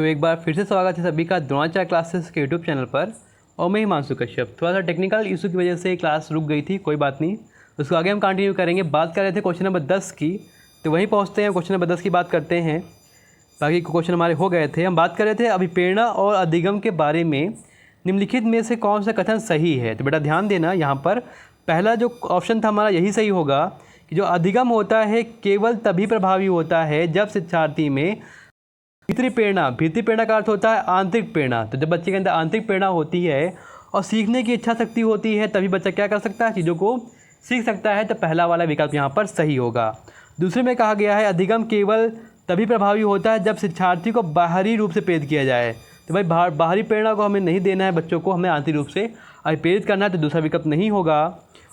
तो एक बार फिर से स्वागत है सभी का द्रोणाचार्य क्लासेस के यूट्यूब चैनल पर। और मैं हिमांशु कश्यप। थोड़ा सा टेक्निकल इशू की वजह से क्लास रुक गई थी, कोई बात नहीं, उसको आगे हम कंटिन्यू करेंगे। बात कर रहे थे क्वेश्चन नंबर 10 की, तो वहीं पहुंचते हैं, क्वेश्चन नंबर 10 की बात करते हैं। बाकी क्वेश्चन हमारे हो गए थे। हम बात कर रहे थे अभिप्रेरणा और अधिगम के बारे में, निम्नलिखित में से कौन सा कथन सही है। तो बेटा ध्यान देना, यहाँ पर पहला जो ऑप्शन था हमारा यही सही होगा कि जो अधिगम होता है केवल तभी प्रभावी होता है जब शिक्षार्थी में भीतरी प्रेरणा का अर्थ होता है आंतरिक प्रेरणा। तो जब बच्चे के अंदर आंतरिक प्रेरणा होती है और सीखने की इच्छा शक्ति होती है, तभी बच्चा क्या कर सकता है, चीज़ों को सीख सकता है। तो पहला वाला विकल्प यहाँ पर सही होगा। दूसरे में कहा गया है अधिगम केवल तभी प्रभावी होता है जब शिक्षार्थी को बाहरी रूप से प्रेरित किया जाए। तो भाई बाहरी प्रेरणा को हमें नहीं देना है बच्चों को, हमें आंतरिक रूप से प्रेरित करना है, तो दूसरा विकल्प नहीं होगा।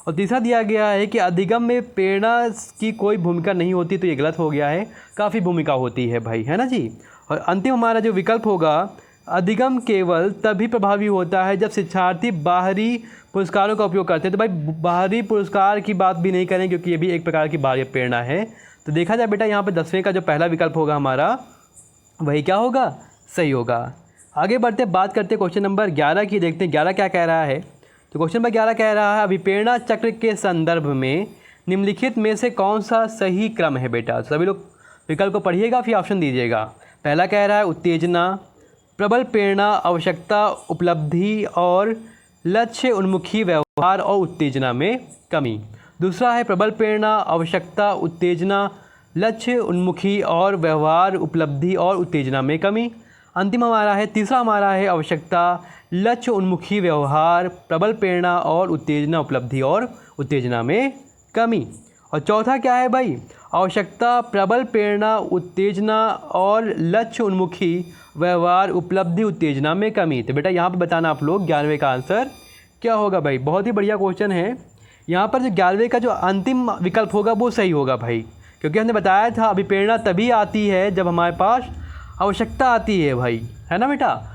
और तीसरा दिया गया है कि अधिगम में प्रेरणा की कोई भूमिका नहीं होती, तो ये गलत हो गया है, काफ़ी भूमिका होती है भाई, है ना जी। और अंतिम हमारा जो विकल्प होगा, अधिगम केवल तभी प्रभावी होता है जब शिक्षार्थी बाहरी पुरस्कारों का उपयोग करते हैं। तो भाई बाहरी पुरस्कार की बात भी नहीं करें, क्योंकि ये भी एक प्रकार की बाहरी प्रेरणा है। तो देखा जाए बेटा यहाँ पर 10वें का जो पहला विकल्प होगा हमारा, वही क्या होगा, सही होगा। आगे बढ़ते बात करते हैं क्वेश्चन नंबर 11 की, देखते हैं 11 क्या कह रहा है। तो क्वेश्चन नंबर 11 कह रहा है अभिप्रेरणा चक्र के संदर्भ में निम्नलिखित में से कौन सा सही क्रम है। बेटा सभी लोग विकल्प को पढ़िएगा, फिर ऑप्शन दीजिएगा। पहला कह रहा है उत्तेजना, प्रबल प्रेरणा, आवश्यकता, उपलब्धि और लक्ष्य उन्मुखी व्यवहार और उत्तेजना में कमी। दूसरा है प्रबल प्रेरणा, आवश्यकता, उत्तेजना, लक्ष्य उन्मुखी और व्यवहार, उपलब्धि और उत्तेजना में कमी। अंतिम हमारा है, तीसरा हमारा है आवश्यकता, लक्ष्य उन्मुखी व्यवहार, प्रबल प्रेरणा और उत्तेजना, उपलब्धि और उत्तेजना में कमी। और चौथा क्या है भाई, आवश्यकता, प्रबल प्रेरणा, उत्तेजना और लक्ष्य उन्मुखी व्यवहार, उपलब्धि, उत्तेजना में कमी। तो बेटा यहाँ पर बताना आप लोग 11वें का आंसर क्या होगा भाई। बहुत ही बढ़िया क्वेश्चन है। यहाँ पर जो 11वें का जो अंतिम विकल्प होगा वो सही होगा भाई, क्योंकि हमने बताया था अभिप्रेरणा तभी आती है जब हमारे पास आवश्यकता आती है भाई, है ना बेटा।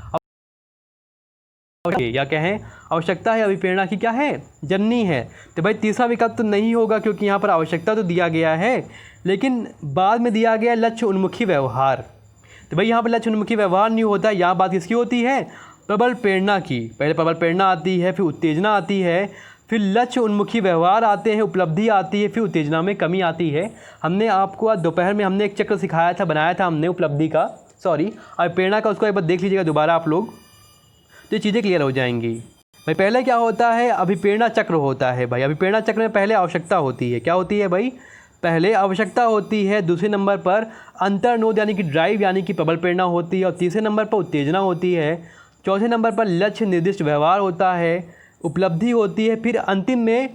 या कहें आवश्यकता है अभिप्रेरणा की क्या है, जननी है। तो भाई तीसरा विकल्प तो नहीं होगा, क्योंकि यहाँ पर आवश्यकता तो दिया गया है, लेकिन बाद में दिया गया लक्ष्य उन्मुखी व्यवहार। तो भाई यहाँ पर लक्ष्य उन्मुखी व्यवहार नहीं होता, यहाँ बात किसकी होती है, प्रबल प्रेरणा की। पहले प्रबल प्रेरणा आती है, फिर उत्तेजना आती है, फिर लक्ष्य उन्मुखी व्यवहार आते हैं, उपलब्धि आती है, फिर उत्तेजना में कमी आती है। हमने आपको आज दोपहर में हमने एक चक्र सिखाया था, बनाया था हमने उपलब्धि का, प्रेरणा का, उसको एक बार देख लीजिएगा दोबारा आप लोग, तो ये चीज़ें क्लियर हो जाएंगी। भाई पहले क्या होता है, अभिप्रेरणा चक्र होता है भाई। अभिप्रेरणा चक्र में पहले आवश्यकता होती है, क्या होती है भाई, पहले आवश्यकता होती है। दूसरे नंबर पर अंतर्नोद यानी कि ड्राइव यानी कि प्रबल प्रेरणा होती है। और तीसरे नंबर पर उत्तेजना होती है। चौथे नंबर पर लक्ष्य निर्दिष्ट व्यवहार होता है, उपलब्धि होती है। फिर अंतिम में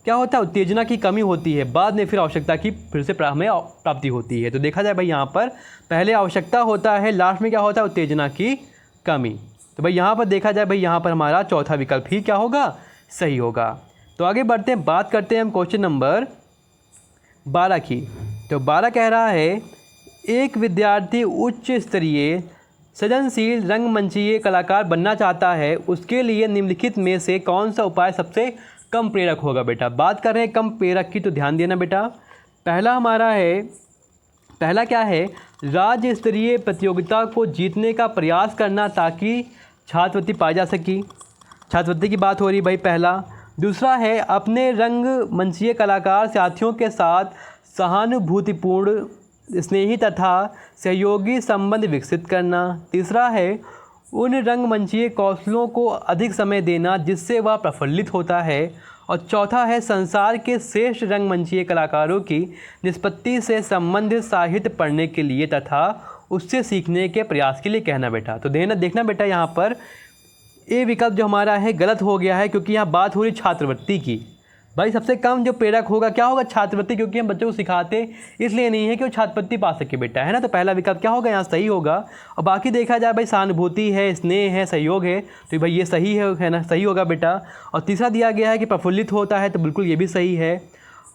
क्या होता है, उत्तेजना की कमी होती है। बाद में फिर आवश्यकता की फिर से हमें प्राप्ति होती है। तो देखा जाए भाई यहाँ पर पहले आवश्यकता होता है, लास्ट में क्या होता है, उत्तेजना की कमी। तो भाई यहाँ पर देखा जाए भाई यहाँ पर हमारा चौथा विकल्प ही क्या होगा, सही होगा। तो आगे बढ़ते हैं, बात करते हैं हम क्वेश्चन नंबर 12 की। तो 12 कह रहा है एक विद्यार्थी उच्च स्तरीय सृजनशील रंगमंचीय कलाकार बनना चाहता है, उसके लिए निम्नलिखित में से कौन सा उपाय सबसे कम प्रेरक होगा। बेटा बात कर रहे हैं कम प्रेरक की, तो ध्यान देना बेटा। पहला क्या है, राज्य स्तरीय प्रतियोगिता को जीतने का प्रयास करना ताकि छात्रवृत्ति पाई जा सकी। छात्रवृत्ति की बात हो रही भाई पहला। दूसरा है अपने रंगमंचीय कलाकार साथियों के साथ सहानुभूतिपूर्ण, स्नेही तथा सहयोगी संबंध विकसित करना। तीसरा है उन रंगमंचीय कौशलों को अधिक समय देना जिससे वह प्रफुल्लित होता है। और चौथा है संसार के श्रेष्ठ रंगमंचीय कलाकारों की निष्पत्ति से संबंधित साहित्य पढ़ने के लिए तथा उससे सीखने के प्रयास के लिए कहना। बेटा तो देखना बेटा यहाँ पर ये विकल्प जो हमारा है गलत हो गया है, क्योंकि यहाँ बात हो रही छात्रवृत्ति की। भाई सबसे कम जो प्रेरक होगा क्या होगा, छात्रवृत्ति, क्योंकि हम बच्चों को सिखाते इसलिए नहीं है कि वो छात्रवृत्ति पा सके बेटा, है ना। तो पहला विकल्प क्या होगा, यहाँ सही होगा। और बाकी देखा जाए भाई सहानुभूति है, स्नेह है, सहयोग है, तो भाई ये सही है ना, सही होगा बेटा। और तीसरा दिया गया है कि प्रफुल्लित होता है, तो बिल्कुल ये भी सही है।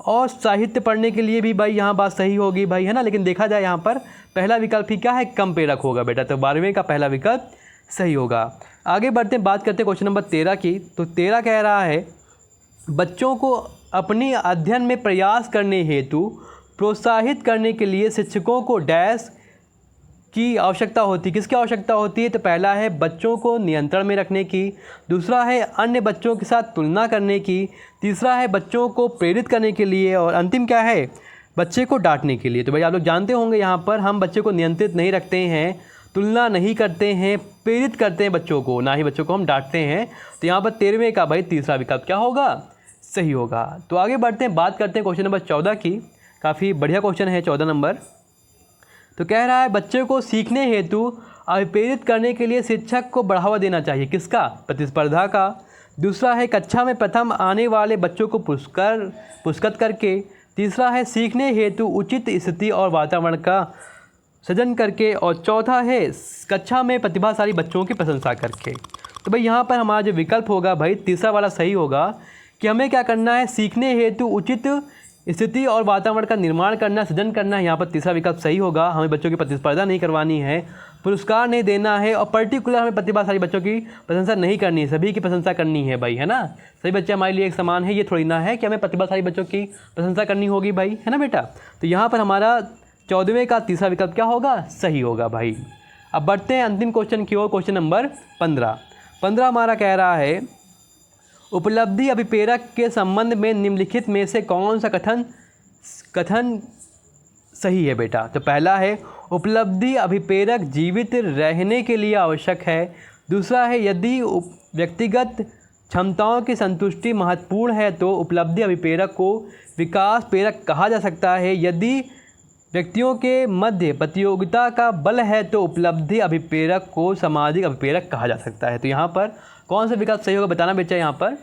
और साहित्य पढ़ने के लिए भी भाई यहाँ बात सही होगी भाई, है ना। लेकिन देखा जाए यहाँ पर पहला विकल्प ही क्या है, कम प्रेरक होगा बेटा। तो 12वें का पहला विकल्प सही होगा। आगे बढ़ते बात करते हैं क्वेश्चन नंबर 13 की। तो 13 कह रहा है बच्चों को अपने अध्ययन में प्रयास करने हेतु प्रोत्साहित करने के लिए शिक्षकों को डैश की आवश्यकता होती है। किसकी आवश्यकता होती है? तो पहला है बच्चों को नियंत्रण में रखने की, दूसरा है अन्य बच्चों के साथ तुलना करने की, तीसरा है बच्चों को प्रेरित करने के लिए, और अंतिम क्या है? बच्चे को डांटने के लिए। तो भाई आप लोग जानते होंगे यहाँ पर हम बच्चे को नियंत्रित नहीं रखते हैं, तुलना नहीं करते हैं, प्रेरित करते हैं बच्चों को, ना ही बच्चों को हम डांटते हैं। तो यहाँ पर 13वें का भाई तीसरा विकल्प क्या होगा? सही होगा। तो आगे बढ़ते हैं, बात करते हैं क्वेश्चन नंबर 14 की। काफ़ी बढ़िया क्वेश्चन है 14 नंबर। तो कह रहा है बच्चे को सीखने हेतु अभिप्रेरित करने के लिए शिक्षक को बढ़ावा देना चाहिए। किसका? प्रतिस्पर्धा का। दूसरा है कक्षा में प्रथम आने वाले बच्चों को पुरस्कृत करके। तीसरा है सीखने हेतु उचित स्थिति और वातावरण का सृजन करके। और चौथा है कक्षा में प्रतिभाशाली बच्चों की प्रशंसा करके। तो भाई यहाँ पर हमारा जो विकल्प होगा भाई तीसरा वाला सही होगा कि हमें क्या करना है? सीखने हेतु उचित स्थिति और वातावरण का निर्माण करना, सृजन करना है। यहाँ पर तीसरा विकल्प सही होगा। हमें बच्चों की प्रतिस्पर्धा नहीं करवानी है, पुरस्कार नहीं देना है, और पर्टिकुलर हमें प्रतिभाशाली बच्चों की प्रशंसा नहीं करनी है, सभी की प्रशंसा करनी है भाई, है ना। सभी बच्चे हमारे लिए एक समान है, ये थोड़ी ना है कि हमें प्रतिभाशाली बच्चों की प्रशंसा करनी होगी भाई, है ना बेटा। तो यहाँ पर हमारा 14वें का तीसरा विकल्प क्या होगा? सही होगा भाई। अब बढ़ते हैं अंतिम क्वेश्चन की ओर, क्वेश्चन नंबर 15 हमारा कह रहा है उपलब्धि अभिप्रेरक के संबंध में निम्नलिखित में से कौन सा कथन सही है बेटा? तो पहला है उपलब्धि अभिप्रेरक जीवित रहने के लिए आवश्यक है। दूसरा है यदि व्यक्तिगत क्षमताओं की संतुष्टि महत्वपूर्ण है तो उपलब्धि अभिप्रेरक को विकास प्रेरक कहा जा सकता है। यदि व्यक्तियों के मध्य प्रतियोगिता का बल है तो उपलब्धि अभिप्रेरक को सामाजिक अभिप्रेरक कहा जा सकता है। तो यहाँ पर कौन सा विकल्प सही होगा बताना बेटा। यहाँ पर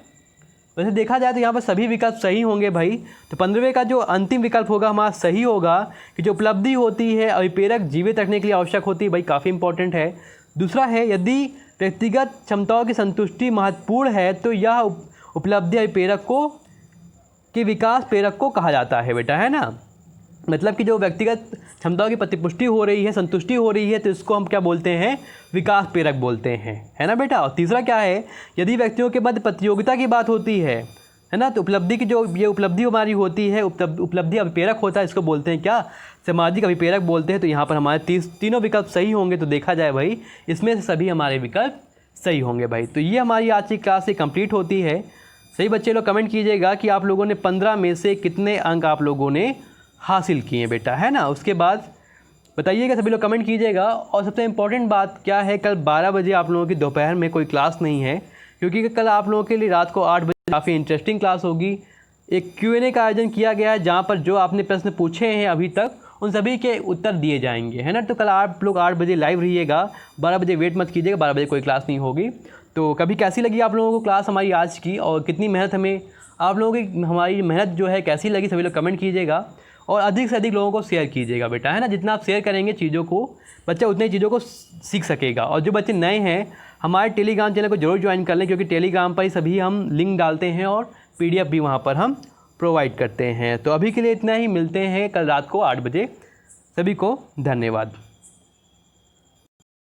वैसे देखा जाए तो यहाँ पर सभी विकल्प सही होंगे भाई। तो 15वें का जो अंतिम विकल्प होगा हमारा सही होगा कि जो उपलब्धि होती है अभिप्रेरक जीवित रखने के लिए आवश्यक होती है भाई, काफ़ी इंपॉर्टेंट है। दूसरा है यदि व्यक्तिगत क्षमताओं की संतुष्टि महत्वपूर्ण है तो यह उपलब्धि अभिप्रेरक को कि विकास प्रेरक को कहा जाता है बेटा, है ना। मतलब कि जो व्यक्तिगत क्षमताओं की प्रतिपुष्टि हो रही है, संतुष्टि हो रही है, तो इसको हम क्या बोलते हैं? विकास प्रेरक बोलते हैं, है ना बेटा। और तीसरा क्या है? यदि व्यक्तियों के मध्य प्रतियोगिता की बात होती है ना, तो उपलब्धि की जो ये उपलब्धि हमारी होती है उपलब्धि अभिप्रेरक होता है, इसको बोलते हैं क्या? सामाजिक अभिप्रेरक बोलते हैं। तो यहाँ पर हमारे तीनों विकल्प सही होंगे। तो देखा जाए भाई इसमें से सभी हमारे विकल्प सही होंगे भाई। तो ये हमारी आज की क्लास से कंप्लीट होती है। सही बच्चे लोग कमेंट कीजिएगा कि आप लोगों ने 15 में से कितने अंक आप लोगों ने हासिल किए बेटा, है ना। उसके बाद बताइएगा, सभी लोग कमेंट कीजिएगा। और सबसे इम्पॉर्टेंट बात क्या है, कल 12 बजे आप लोगों की दोपहर में कोई क्लास नहीं है, क्योंकि कल आप लोगों के लिए रात को 8 बजे काफ़ी इंटरेस्टिंग क्लास होगी। एक Q&A का आयोजन किया गया है जहाँ पर जो आपने प्रश्न पूछे हैं अभी तक उन सभी के उत्तर दिए जाएंगे, है ना। तो कल आप लोग 8 बजे लाइव रहिएगा, 12 बजे वेट मत कीजिएगा, 12 बजे कोई क्लास नहीं होगी। तो कभी कैसी लगी आप लोगों को क्लास हमारी आज की, और कितनी मेहनत हमें आप लोगों की हमारी मेहनत जो है कैसी लगी, सभी लोग कमेंट कीजिएगा। और अधिक से अधिक लोगों को शेयर कीजिएगा बेटा, है ना। जितना आप शेयर करेंगे चीज़ों को, बच्चा उतनी चीज़ों को सीख सकेगा। और जो बच्चे नए हैं हमारे टेलीग्राम चैनल को जरूर ज्वाइन कर लें, क्योंकि टेलीग्राम पर ही सभी हम लिंक डालते हैं और PDF भी वहाँ पर हम प्रोवाइड करते हैं। तो अभी के लिए इतना ही, मिलते हैं कल रात को 8 बजे। सभी को धन्यवाद।